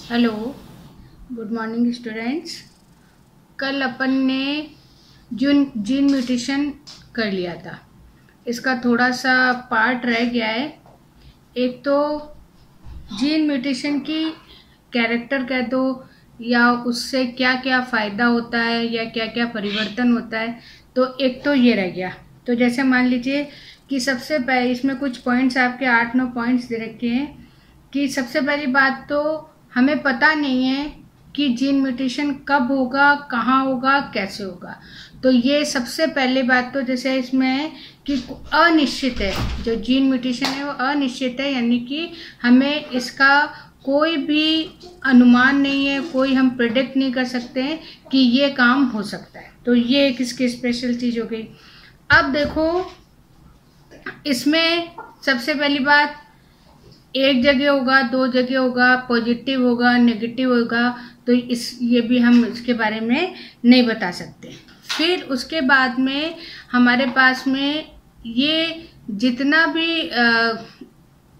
Hello, good morning students. कल अपन ने gene mutation कर लिया था। इसका थोड़ा सा पार्ट रह गया है। एक तो जीन म्यूटेशन की कैरेक्टर कह दो या उससे क्या क्या फ़ायदा होता है या क्या क्या परिवर्तन होता है, तो एक तो ये रह गया। तो जैसे मान लीजिए कि सबसे पहले इसमें कुछ पॉइंट्स आपके 8-9 पॉइंट्स दे रखे हैं कि सबसे पहली बात तो हमें पता नहीं है कि जीन म्यूटेशन कब होगा, कहाँ होगा, कैसे होगा। तो ये सबसे पहली बात तो जैसे इसमें है कि अनिश्चित है। जो जीन म्यूटेशन है वो अनिश्चित है, यानी कि हमें इसका कोई भी अनुमान नहीं है, कोई हम प्रिडिक्ट नहीं कर सकते हैं कि ये काम हो सकता है। तो ये एक इसकी स्पेशल चीज़ हो गई। अब देखो, इसमें सबसे पहली बात, एक जगह होगा, दो जगह होगा, पॉजिटिव होगा, नेगेटिव होगा, तो ये भी हम इसके बारे में नहीं बता सकते। फिर उसके बाद में हमारे पास में ये जितना भी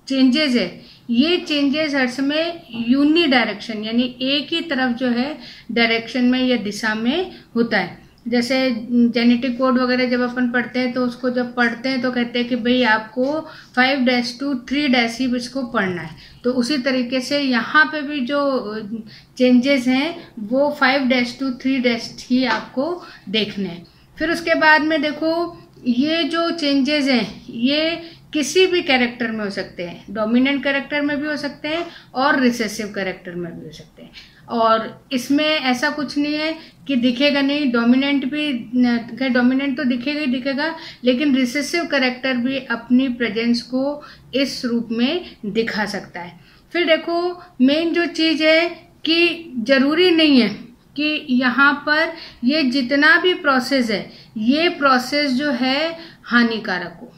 चेंजेस है, ये चेंजेस हर समय यूनी डायरेक्शन यानी एक ही तरफ जो है डायरेक्शन में या दिशा में होता है। जैसे जेनेटिक कोड वगैरह जब अपन पढ़ते हैं तो उसको जब पढ़ते हैं तो कहते हैं कि भाई आपको 5' to 3' ही इसको पढ़ना है। तो उसी तरीके से यहाँ पे भी जो चेंजेस हैं वो 5' to 3' ही आपको देखने हैं। फिर उसके बाद में देखो, ये जो चेंजेस हैं ये किसी भी कैरेक्टर में हो सकते हैं। डोमिनेंट कैरेक्टर में भी हो सकते हैं और रिसेसिव कैरेक्टर में भी हो सकते हैं। और इसमें ऐसा कुछ नहीं है कि दिखेगा नहीं। डोमिनेंट तो दिखेगा ही दिखेगा, लेकिन रिसेसिव कैरेक्टर भी अपनी प्रेजेंस को इस रूप में दिखा सकता है। फिर देखो, मेन जो चीज़ है कि जरूरी नहीं है कि यहाँ पर ये जितना भी प्रोसेस है ये प्रोसेस जो है हानिकारक हो,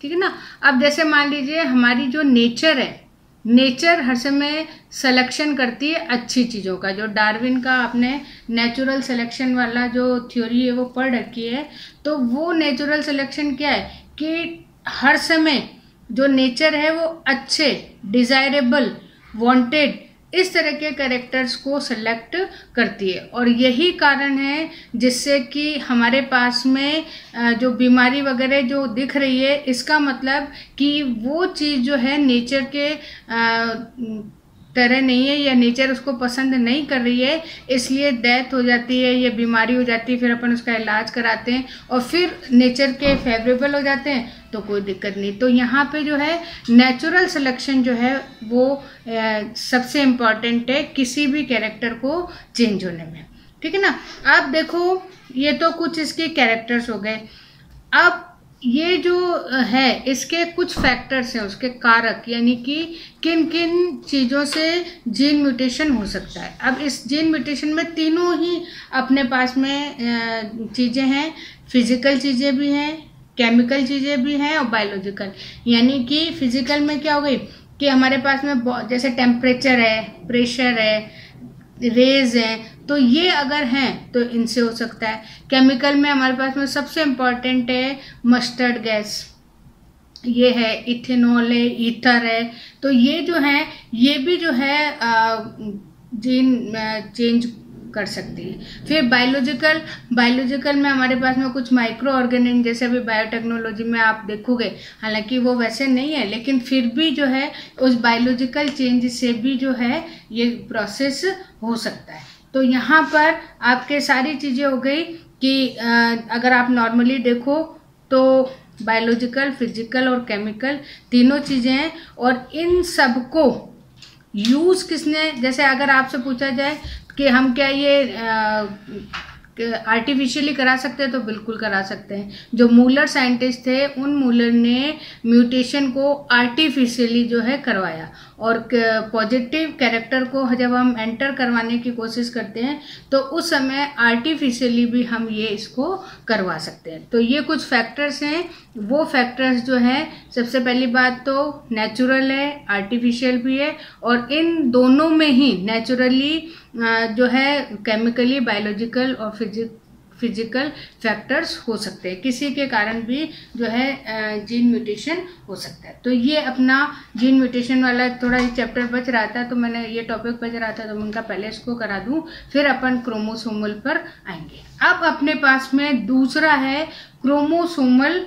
ठीक है ना। अब जैसे मान लीजिए हमारी जो नेचर है, नेचर हर समय सिलेक्शन करती है अच्छी चीज़ों का। जो डार्विन का आपने नेचुरल सिलेक्शन वाला जो थ्योरी है वो पढ़ रखी है, तो वो नेचुरल सिलेक्शन क्या है कि हर समय जो नेचर है वो अच्छे, डिजायरेबल, वांटेड इस तरह के कैरेक्टर्स को सेलेक्ट करती है। और यही कारण है जिससे कि हमारे पास में जो बीमारी वगैरह जो दिख रही है, इसका मतलब कि वो चीज़ जो है नेचर के तरह नहीं है या नेचर उसको पसंद नहीं कर रही है, इसलिए डेथ हो जाती है या बीमारी हो जाती है। फिर अपन उसका इलाज कराते हैं और फिर नेचर के फेवरेबल हो जाते हैं तो कोई दिक्कत नहीं। तो यहाँ पे जो है नेचुरल सिलेक्शन जो है वो सबसे इम्पॉर्टेंट है किसी भी कैरेक्टर को चेंज होने में, ठीक है ना। अब देखो, ये तो कुछ इसके कैरेक्टर्स हो गए। अब ये जो है इसके कुछ फैक्टर्स हैं, उसके कारक, यानी कि किन किन चीज़ों से जीन म्यूटेशन हो सकता है। अब इस जीन म्यूटेशन में तीनों ही अपने पास में चीज़ें हैं। फिजिकल चीज़ें भी हैं, केमिकल चीज़ें भी हैं और बायोलॉजिकल। यानी कि फिजिकल में क्या हो गई कि हमारे पास में जैसे टेम्परेचर है, प्रेशर है, रेज हैं, तो ये अगर हैं तो इनसे हो सकता है। केमिकल में हमारे पास में सबसे इम्पॉर्टेंट है मस्टर्ड गैस, ये है इथेनॉल है, ईथर है। तो ये जो है ये भी जो है जीन चेंज कर सकती है। फिर बायोलॉजिकल में हमारे पास में कुछ माइक्रो ऑर्गेनिज्म, जैसे अभी बायोटेक्नोलॉजी में आप देखोगे, हालांकि वो वैसे नहीं है लेकिन फिर भी जो है उस बायोलॉजिकल चेंज से भी जो है ये प्रोसेस हो सकता है। तो यहाँ पर आपके सारी चीज़ें हो गई कि अगर आप नॉर्मली देखो तो बायोलॉजिकल, फिजिकल और केमिकल तीनों चीज़ें हैं। और इन सबको यूज़ किसने, जैसे अगर आपसे पूछा जाए कि हम क्या ये आर्टिफिशियली करा सकते हैं, तो बिल्कुल करा सकते हैं। जो मूलर साइंटिस्ट थे, उन मूलर ने म्यूटेशन को आर्टिफिशियली जो है करवाया। और पॉजिटिव कैरेक्टर को जब हम एंटर करवाने की कोशिश करते हैं तो उस समय आर्टिफिशियली भी हम ये इसको करवा सकते हैं। तो ये कुछ फैक्टर्स हैं। वो फैक्टर्स जो हैं, सबसे पहली बात तो नेचुरल है, आर्टिफिशियल भी है, और इन दोनों में ही नेचुरली जो है केमिकली, बायोलॉजिकल और फिजिकल फैक्टर्स हो सकते हैं, किसी के कारण भी जो है जीन म्यूटेशन हो सकता है। तो ये अपना जीन म्यूटेशन वाला थोड़ा ही चैप्टर बच रहा था, तो मैंने ये टॉपिक बच रहा था तो मैं उनका पहले इसको करा दूं, फिर अपन क्रोमोसोमल पर आएंगे। अब अपने पास में दूसरा है क्रोमोसोमल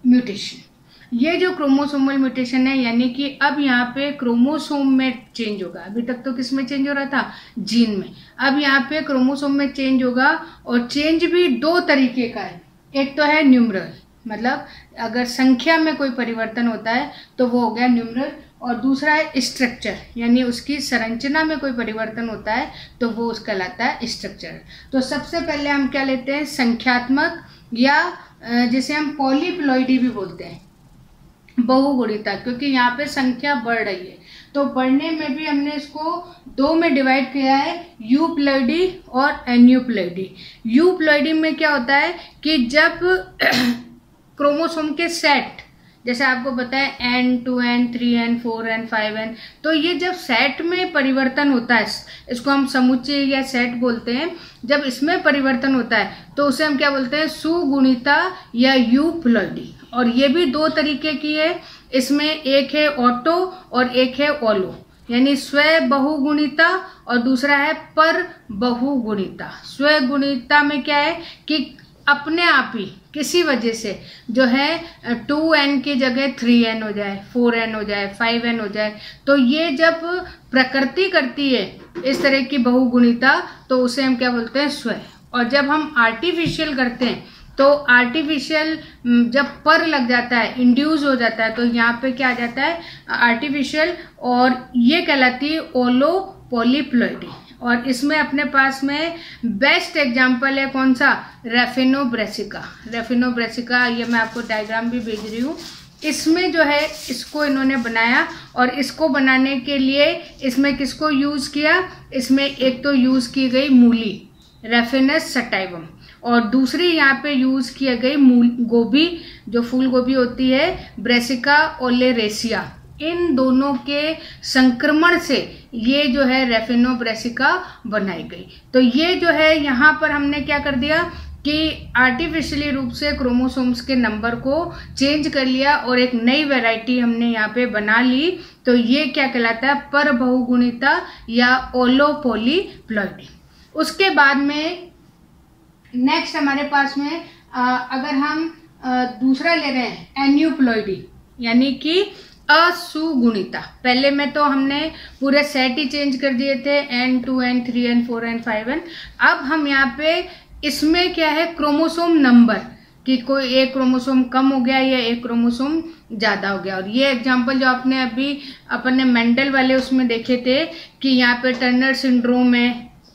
म्यूटेशन। ये जो क्रोमोसोमल म्यूटेशन है, यानी कि अब यहाँ पे क्रोमोसोम में चेंज होगा। अभी तक तो किस में चेंज हो रहा था? जीन में। अब यहाँ पे क्रोमोसोम में चेंज होगा, और चेंज भी दो तरीके का है। एक तो है न्यूमरल, मतलब अगर संख्या में कोई परिवर्तन होता है तो वो हो गया न्यूमरल, और दूसरा है स्ट्रक्चर, यानी उसकी संरचना में कोई परिवर्तन होता है तो वो उसका कहलाता है स्ट्रक्चर। तो सबसे पहले हम क्या लेते हैं? संख्यात्मक, या जिसे हम पॉलीप्लॉइडी भी बोलते हैं, बहुगुणिता, क्योंकि यहाँ पे संख्या बढ़ रही है। तो बढ़ने में भी हमने इसको दो में डिवाइड किया है, यूप्लॉइडी और एन्यूप्लॉइडी। यूप्लॉइडी में क्या होता है कि जब क्रोमोसोम के सेट, जैसे आपको पता है N2N 3N 4N 5N, तो ये जब सेट में परिवर्तन होता है, इसको हम समुच्चय या सेट बोलते हैं, जब इसमें परिवर्तन होता है तो उसे हम क्या बोलते हैं? सुगुणिता या यूप्लॉइडी। और ये भी दो तरीके की है, इसमें एक है ऑटो और एक है ओलो, यानी स्व बहुगुणिता, और दूसरा है पर बहुगुणिता। स्व गुणिता में क्या है कि अपने आप ही किसी वजह से जो है 2N की जगह 3N हो जाए, 4N हो जाए, 5N हो जाए, तो ये जब प्रकृति करती है इस तरह की बहुगुणिता तो उसे हम क्या बोलते हैं? स्व। और जब हम आर्टिफिशियल करते हैं तो आर्टिफिशियल जब पर लग जाता है, इंड्यूस हो जाता है, तो यहाँ पे क्या आ जाता है? आर्टिफिशियल, और ये कहलाती है ओलो पॉलीप्लॉइडी। और इसमें अपने पास में बेस्ट एग्जाम्पल है कौन सा? रैफिनोब्रेसिका। रैफिनोब्रेसिका, ये मैं आपको डायग्राम भी भेज रही हूँ। इसमें जो है इसको इन्होंने बनाया, और इसको बनाने के लिए इसमें किसको यूज़ किया? इसमें एक तो यूज़ की गई मूली, रैफिनस सटाइवम, और दूसरी यहाँ पे यूज़ किया गई गोभी, जो फूल गोभी होती है, ब्रेसिका ओलेरेसिया। इन दोनों के संक्रमण से ये जो है रैफिनोब्रेसिका बनाई गई। तो ये जो है यहाँ पर हमने क्या कर दिया कि आर्टिफिशियली रूप से क्रोमोसोम्स के नंबर को चेंज कर लिया, और एक नई वैरायटी हमने यहाँ पे बना ली। तो ये क्या कहलाता है? पर बहुगुणिता या ओलोपोलीप्लॉइडी। उसके बाद में नेक्स्ट हमारे पास में अगर हम दूसरा ले रहे हैं एन्यूप्लॉइडी, यानी कि असुगुणिता। पहले में तो हमने पूरे सेट ही चेंज कर दिए थे, N2N 3N 4N 5N। अब हम यहाँ पे इसमें क्या है? क्रोमोसोम नंबर, कि कोई एक क्रोमोसोम कम हो गया या एक क्रोमोसोम ज़्यादा हो गया। और ये एग्जांपल जो आपने अभी अपने मेंडल वाले उसमें देखे थे कि यहाँ पे टर्नर सिंड्रोम है,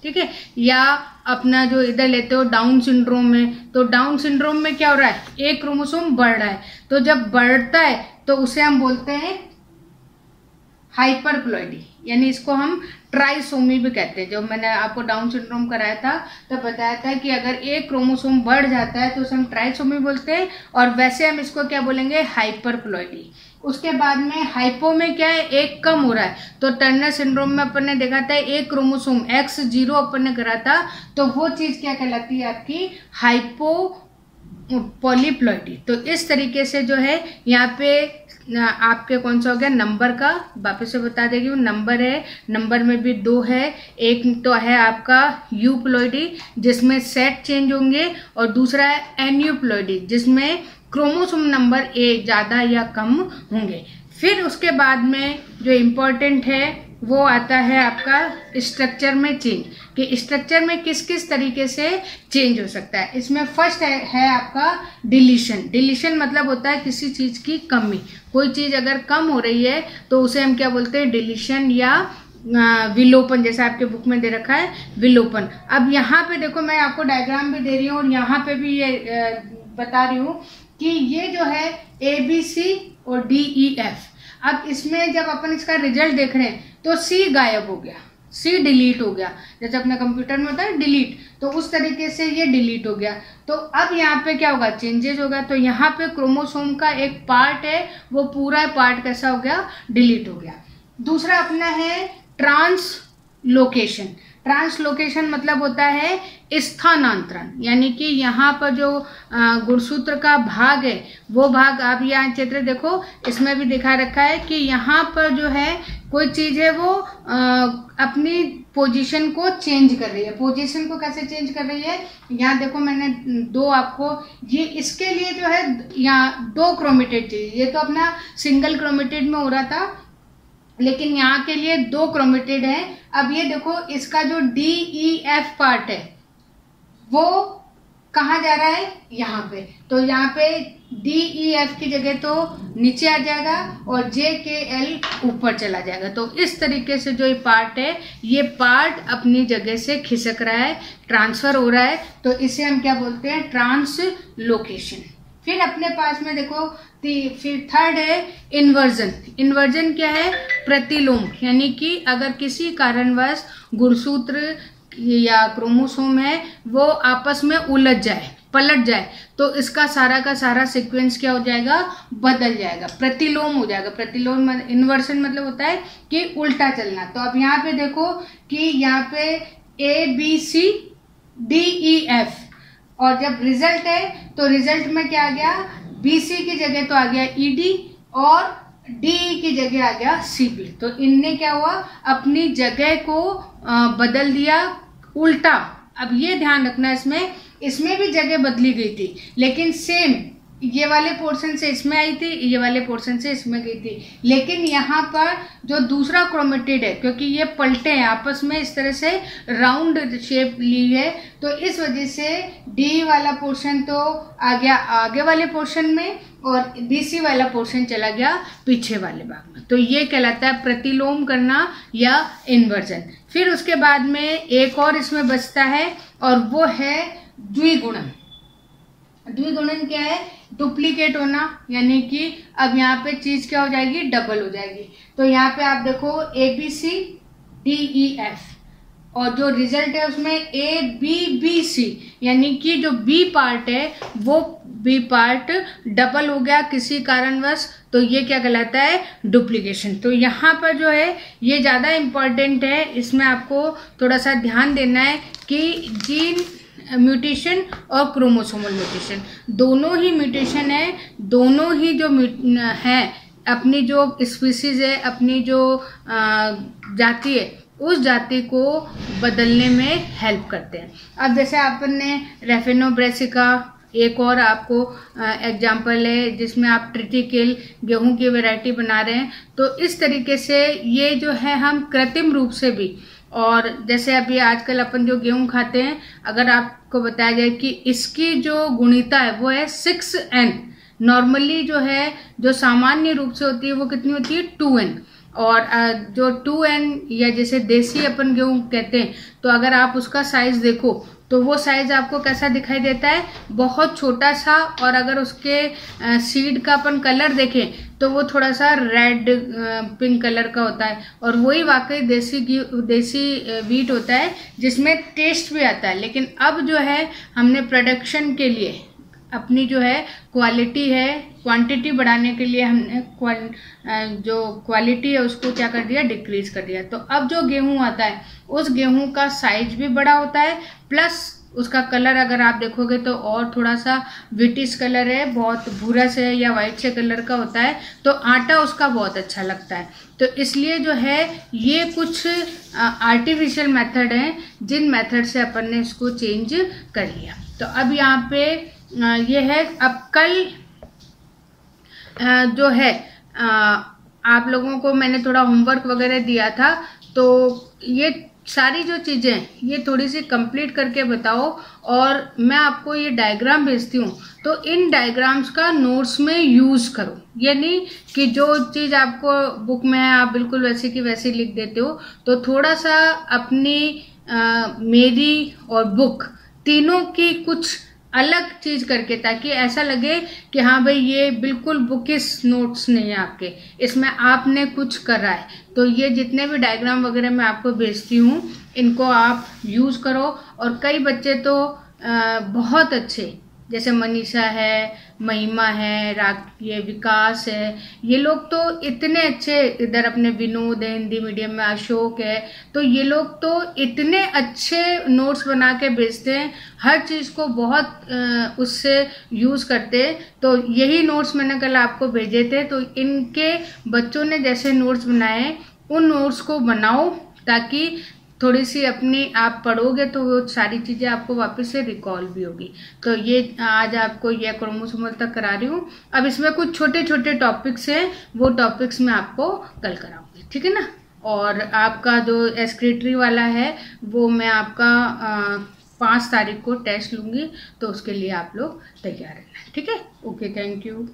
ठीक है, या अपना जो इधर लेते हो डाउन सिंड्रोम में, तो डाउन सिंड्रोम में क्या हो रहा है? एक क्रोमोसोम बढ़ रहा है, तो जब बढ़ता है तो उसे हम बोलते हैं हाइपरप्लॉइडी, यानी इसको हम ट्राइसोमी भी कहते हैं। जो मैंने आपको डाउन सिंड्रोम कराया था तो बताया था कि अगर एक क्रोमोसोम बढ़ जाता है तो उसे हम ट्राइसोमी बोलते हैं, और वैसे हम इसको क्या बोलेंगे? हाइपरप्लॉइडी। उसके बाद में हाइपो में क्या है? एक कम हो रहा है, तो टर्नर सिंड्रोम में अपन ने देखा था एक क्रोमोसोम X0 अपन ने करा था, तो वो चीज़ क्या कहलाती है? आपकी हाइपो पॉलीप्लॉइडी। तो इस तरीके से जो है यहाँ पे आपके कौन सा हो गया? नंबर का वापस से बता देगी हूँ। नंबर है, नंबर में भी दो है, एक तो है आपका यूप्लॉइडी जिसमें सेट चेंज होंगे, और दूसरा है एन्यूप्लॉइडी जिसमें क्रोमोसोम नंबर एक ज़्यादा या कम होंगे। फिर उसके बाद में जो इम्पोर्टेंट है वो आता है आपका स्ट्रक्चर में चेंज, कि स्ट्रक्चर में किस किस तरीके से चेंज हो सकता है। इसमें फर्स्ट है आपका डिलीशन। डिलीशन मतलब होता है किसी चीज़ की कमी। कोई चीज़ अगर कम हो रही है तो उसे हम क्या बोलते हैं? डिलीशन या विलोपन, जैसे आपके बुक में दे रखा है विलोपन। अब यहाँ पे देखो, मैं आपको डायग्राम भी दे रही हूँ और यहाँ पे भी ये बता रही हूँ कि ये जो है ABC और DEF। अब इसमें जब अपन इसका रिजल्ट देख रहे हैं तो C गायब हो गया, C डिलीट हो गया, जैसे अपने कंप्यूटर में होता है डिलीट, तो उस तरीके से ये डिलीट हो गया। तो अब यहाँ पे क्या होगा? चेंजेस होगा। तो यहाँ पे क्रोमोसोम का एक पार्ट है, वो पूरा पार्ट कैसा हो गया? डिलीट हो गया। दूसरा अपना है ट्रांसलोकेशन। ट्रांसलोकेशन मतलब होता है स्थानांतरण, यानी कि यहाँ पर जो गुणसूत्र का भाग है वो भाग, आप यहाँ चित्र देखो इसमें भी दिखा रखा है कि यहाँ पर जो है कोई चीज है वो अपनी पोजीशन को चेंज कर रही है। पोजीशन को कैसे चेंज कर रही है, यहाँ देखो मैंने दो आपको, ये इसके लिए जो है यहाँ दो क्रोमेटेड चाहिए, ये तो अपना सिंगल क्रोमेटेड में हो रहा था, लेकिन यहाँ के लिए दो क्रोमेटेड है। अब ये देखो इसका जो DEF पार्ट है वो कहाँ जा रहा है, यहाँ पे, तो यहाँ पे DEF की जगह तो नीचे आ जाएगा और JKL ऊपर चला जाएगा। तो इस तरीके से जो ये पार्ट है, ये पार्ट अपनी जगह से खिसक रहा है, ट्रांसफर हो रहा है, तो इसे हम क्या बोलते हैं, ट्रांसलोकेशन। फिर अपने पास में देखो फिर थर्ड है इन्वर्जन। इन्वर्जन क्या है, प्रतिलोम, यानी कि अगर किसी कारणवश गुणसूत्र या क्रोमोसोम है वो आपस में उलझ जाए, पलट जाए, तो इसका सारा का सारा सीक्वेंस क्या हो जाएगा, बदल जाएगा, प्रतिलोम हो जाएगा। प्रतिलोम इन्वर्जन मतलब होता है कि उल्टा चलना। तो अब यहाँ पे देखो कि यहाँ पे ABCDEF, और जब रिजल्ट है तो रिजल्ट में क्या आ गया, BC की जगह तो आ गया ED और DE की जगह आ गया CP। तो इनने क्या हुआ, अपनी जगह को बदल दिया, उल्टा। अब ये ध्यान रखना, इसमें भी जगह बदली गई थी, लेकिन सेम ये वाले पोर्शन से इसमें आई थी, ये वाले पोर्शन से इसमें गई थी, लेकिन यहाँ पर जो दूसरा क्रोमेटिड है, क्योंकि ये पलटे हैं आपस में, इस तरह से राउंड शेप ली है, तो इस वजह से डी वाला पोर्शन तो आ गया आगे वाले पोर्शन में और BC वाला पोर्शन चला गया पीछे वाले भाग में। तो ये कहलाता है प्रतिलोम करना या इन्वर्जन। फिर उसके बाद में एक और इसमें बचता है और वो है द्विगुणन। द्विगुणन क्या है, डुप्लीकेट होना, यानी कि अब यहाँ पे चीज क्या हो जाएगी, डबल हो जाएगी। तो यहाँ पे आप देखो ABCDEF और जो रिजल्ट है उसमें ABBC, यानी कि जो B पार्ट है वो B पार्ट डबल हो गया किसी कारणवश, तो ये क्या कहलाता है, डुप्लीकेशन। तो यहाँ पर जो है ये ज़्यादा इम्पोर्टेंट है, इसमें आपको थोड़ा सा ध्यान देना है कि जीन म्यूटेशन और क्रोमोसोमल म्यूटेशन दोनों ही म्यूटेशन है, दोनों ही जो है अपनी जो स्पीसीज है, अपनी जो जाति है, उस जाति को बदलने में हेल्प करते हैं। अब जैसे आपने रेफिनोब्रेसिका, एक और आपको एग्जाम्पल है जिसमें आप ट्रिटिकेल गेहूं की वैरायटी बना रहे हैं, तो इस तरीके से ये जो है हम कृत्रिम रूप से भी, और जैसे अभी आजकल अपन जो गेहूं खाते हैं, अगर आपको बताया जाए कि इसकी जो गुणिता है वो है 6N, नॉर्मली जो है जो सामान्य रूप से होती है वो कितनी होती है 2N, और जो 2N या जैसे देसी अपन गेहूं कहते हैं, तो अगर आप उसका साइज देखो तो वो साइज आपको कैसा दिखाई देता है, बहुत छोटा सा, और अगर उसके सीड का अपन कलर देखें तो वो थोड़ा सा रेड पिंक कलर का होता है, और वही वाकई देसी वीट होता है जिसमें टेस्ट भी आता है। लेकिन अब जो है हमने प्रोडक्शन के लिए अपनी जो है क्वालिटी है, क्वांटिटी बढ़ाने के लिए हमने जो क्वालिटी है उसको क्या कर दिया, डिक्रीज कर दिया। तो अब जो गेहूं आता है उस गेहूं का साइज भी बड़ा होता है, प्लस उसका कलर अगर आप देखोगे तो और थोड़ा सा विटिश कलर है, बहुत भूरा से या वाइट से कलर का होता है, तो आटा उसका बहुत अच्छा लगता है। तो इसलिए जो है ये कुछ आर्टिफिशियल मेथड हैं जिन मेथड से अपन ने इसको चेंज कर लिया। तो अब यहाँ पे ये है, अब कल जो है आप लोगों को मैंने थोड़ा होमवर्क वगैरह दिया था, तो ये सारी जो चीज़ें ये थोड़ी सी कंप्लीट करके बताओ, और मैं आपको ये डायग्राम भेजती हूँ, तो इन डायग्राम्स का नोट्स में यूज़ करो। ये नहीं कि जो चीज़ आपको बुक में है आप बिल्कुल वैसे की वैसे लिख देते हो, तो थोड़ा सा अपनी मेरी और बुक तीनों की कुछ अलग चीज करके, ताकि ऐसा लगे कि हाँ भाई ये बिल्कुल बुकिश नोट्स नहीं है आपके, इसमें आपने कुछ करा है। तो ये जितने भी डायग्राम वगैरह मैं आपको भेजती हूँ इनको आप यूज करो, और कई बच्चे तो बहुत अच्छे जैसे मनीषा है, महिमा है, ये विकास है, ये लोग तो इतने अच्छे, इधर अपने विनोद है हिंदी मीडियम में, अशोक है, तो ये लोग तो इतने अच्छे नोट्स बना के भेजते हैं, हर चीज़ को बहुत उससे यूज़ करते हैं। तो यही नोट्स मैंने कल आपको भेजे थे, तो इनके बच्चों ने जैसे नोट्स बनाए उन नोट्स को बनाओ, ताकि थोड़ी सी अपनी आप पढ़ोगे तो वो सारी चीज़ें आपको वापस से रिकॉल भी होगी। तो ये आज आपको ये क्रोमोसोमल तक करा रही हूँ। अब इसमें कुछ छोटे छोटे टॉपिक्स हैं, वो टॉपिक्स मैं आपको कल कराऊंगी, ठीक है ना। और आपका जो एक्सक्रीटरी वाला है वो मैं आपका 5 तारीख को टेस्ट लूँगी, तो उसके लिए आप लोग तैयार रहना, ठीक है। Okay, thank you.